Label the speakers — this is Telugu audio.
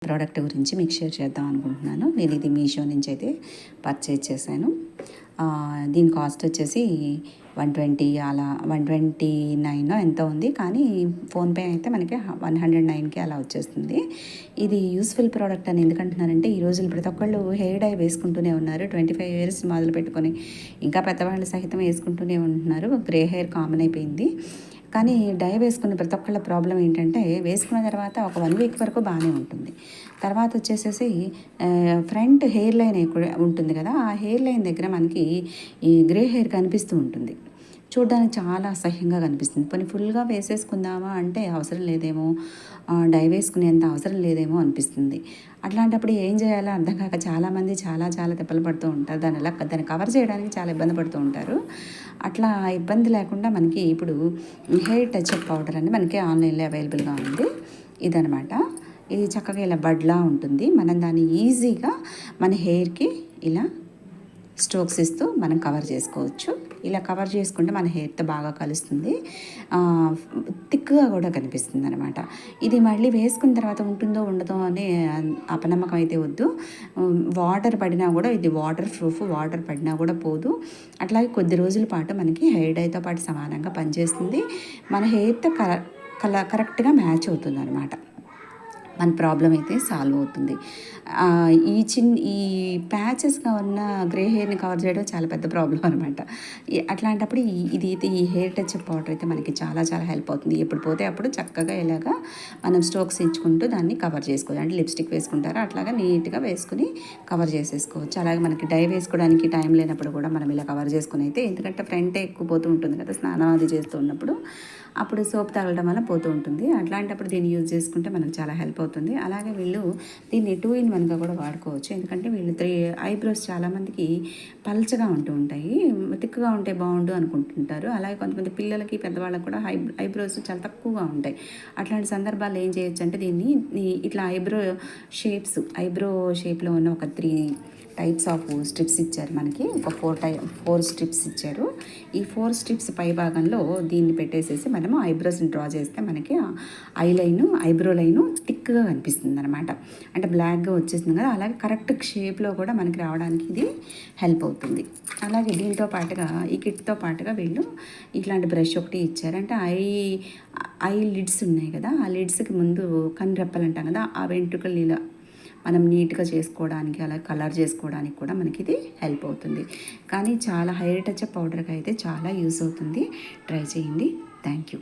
Speaker 1: ప్రోడక్ట్ గురించి మీకు షేర్ చేద్దాం అనుకుంటున్నాను. నేను ఇది మీషో నుంచి అయితే పర్చేజ్ చేశాను. దీని కాస్ట్ వచ్చేసి 120 అలా 129 ఎంతో ఉంది, కానీ ఫోన్పే అయితే మనకి 109కి అలా వచ్చేస్తుంది. ఇది యూస్ఫుల్ ప్రోడక్ట్ అని ఎందుకంటున్నానంటే, ఈ రోజులు ప్రతి ఒక్కళ్ళు హెయిర్ డై వేసుకుంటూనే ఉన్నారు. 25 ఇయర్స్ మొదలు పెట్టుకొని ఇంకా పెద్దవాళ్ళు సహితం వేసుకుంటూనే ఉంటున్నారు. గ్రే హెయిర్ కామన్ అయిపోయింది. కానీ డై వేసుకున్న ప్రతి ఒక్కళ్ళ ప్రాబ్లం ఏంటంటే, వేసుకున్న తర్వాత ఒక 1 వీక్ వరకు బాగానే ఉంటుంది. తర్వాత వచ్చేసేసి ఫ్రంట్ హెయిర్ లైన్ ఉంటుంది కదా, ఆ హెయిర్ లైన్ దగ్గర మనకి ఈ గ్రే హెయిర్ కనిపిస్తూ ఉంటుంది. చూడడానికి చాలా అసహ్యంగా కనిపిస్తుంది. పోనీ ఫుల్గా వేసేసుకుందామా అంటే అవసరం లేదేమో, డై వేసుకునేంత అవసరం లేదేమో అనిపిస్తుంది. అట్లాంటప్పుడు ఏం చేయాలో అర్థం కాక చాలామంది చాలా తిప్పలు పడుతూ ఉంటారు. దాన్ని కవర్ చేయడానికి చాలా ఇబ్బంది పడుతూ ఉంటారు. అట్లా ఇబ్బంది లేకుండా మనకి ఇప్పుడు హెయిర్ టచ్అప్ పౌడర్ అని మనకి ఆన్లైన్లో అవైలబుల్గా ఉంది. ఇదనమాట. ఇది చక్కగా ఇలా బడ్లా ఉంటుంది. మనం దాన్ని ఈజీగా మన హెయిర్కి ఇలా స్ట్రోక్స్ ఇస్తూ మనం కవర్ చేసుకోవచ్చు. ఇలా కవర్ చేసుకుంటే మన హెయిర్తో బాగా కలుస్తుంది, థిక్గా కూడా కనిపిస్తుంది అనమాట. ఇది మళ్ళీ వేసుకున్న తర్వాత ఉంటుందో ఉండదో అనే అపనమ్మకం అయితే వద్దు. వాటర్ పడినా కూడా ఇది వాటర్ ప్రూఫ్, వాటర్ పడినా కూడా పోదు. అట్లాగే కొద్ది రోజుల పాటు మనకి హెయిర్ డైతో పాటు సమానంగా పనిచేస్తుంది. మన హెయిర్తో కరెక్ట్గా మ్యాచ్ అవుతుంది అనమాట. మన ప్రాబ్లం అయితే సాల్వ్ అవుతుంది. ఈ ప్యాచెస్గా ఉన్న గ్రే హెయిర్ని కవర్ చేయడం చాలా పెద్ద ప్రాబ్లం అనమాట. అట్లాంటప్పుడు ఈ హెయిర్ టచ్ పౌడర్ అయితే మనకి చాలా హెల్ప్ అవుతుంది. ఎప్పుడు పోతే అప్పుడు చక్కగా ఇలాగా మనం స్ట్రోక్స్ ఇచ్చుకుంటూ దాన్ని కవర్ చేసుకోవచ్చు. అంటే లిప్స్టిక్ వేసుకుంటారో అట్లాగా నీట్గా వేసుకుని కవర్ చేసేసుకోవచ్చు. అలాగే మనకి డై వేసుకోవడానికి టైం లేనప్పుడు కూడా మనం ఇలా కవర్ చేసుకుని అయితే, ఎందుకంటే ఫ్రంటే ఎక్కువ పోతూ ఉంటుంది కదా స్నానం అది చేస్తూ ఉన్నప్పుడు, అప్పుడు సోప్ తగలడం వల్ల పోతూ ఉంటుంది. అట్లాంటప్పుడు దీన్ని యూజ్ చేసుకుంటే మనకు చాలా హెల్ప్ అవుతుంది. అలాగే వీళ్ళు దీన్ని 2-in-1గా కూడా వాడుకోవచ్చు. ఎందుకంటే వీళ్ళు 3 ఐబ్రోస్ చాలామందికి పల్చగా ఉంటూ ఉంటాయి, థిక్గా ఉంటే బాగుండు అనుకుంటుంటారు. అలాగే కొంతమంది పిల్లలకి పెద్దవాళ్ళకి కూడా ఐబ్రోస్ చాలా తక్కువగా ఉంటాయి. అట్లాంటి సందర్భాల్లో ఏం చేయొచ్చు అంటే, దీన్ని ఇట్లా ఐబ్రో షేప్లో ఉన్న ఒక 3 టైప్స్ ఆఫ్ స్ట్రిప్స్ ఇచ్చారు మనకి. ఒక 4 స్ట్రిప్స్ ఇచ్చారు. ఈ 4 స్ట్రిప్స్ పై భాగంలో దీన్ని పెట్టేసేసి మనము ఐబ్రోస్ని డ్రా చేస్తే మనకి ఐబ్రో లైను థిక్గా కనిపిస్తుంది అనమాట. అంటే బ్లాక్గా వచ్చేస్తుంది కదా, అలాగే కరెక్ట్ షేప్లో కూడా మనకి రావడానికి ఇది హెల్ప్ అవుతుంది. అలాగే దీంతో పాటుగా, ఈ కిట్తో పాటుగా వీళ్ళు ఇట్లాంటి బ్రష్ ఒకటి ఇచ్చారు. అంటే ఐ లిడ్స్ ఉన్నాయి కదా, ఆ లిడ్స్కి ముందు కన్ను అంటాం కదా, ఆ వెంట్రుకలు ఇలా మనం నీట్గా చేసుకోవడానికి, అలా కలర్ చేసుకోవడానికి కూడా మనకి ఇది హెల్ప్ అవుతుంది. కానీ చాలా హెయిర్ టచ్ పౌడర్కి అయితే చాలా యూస్ అవుతుంది. ట్రై చేయండి. Thank you.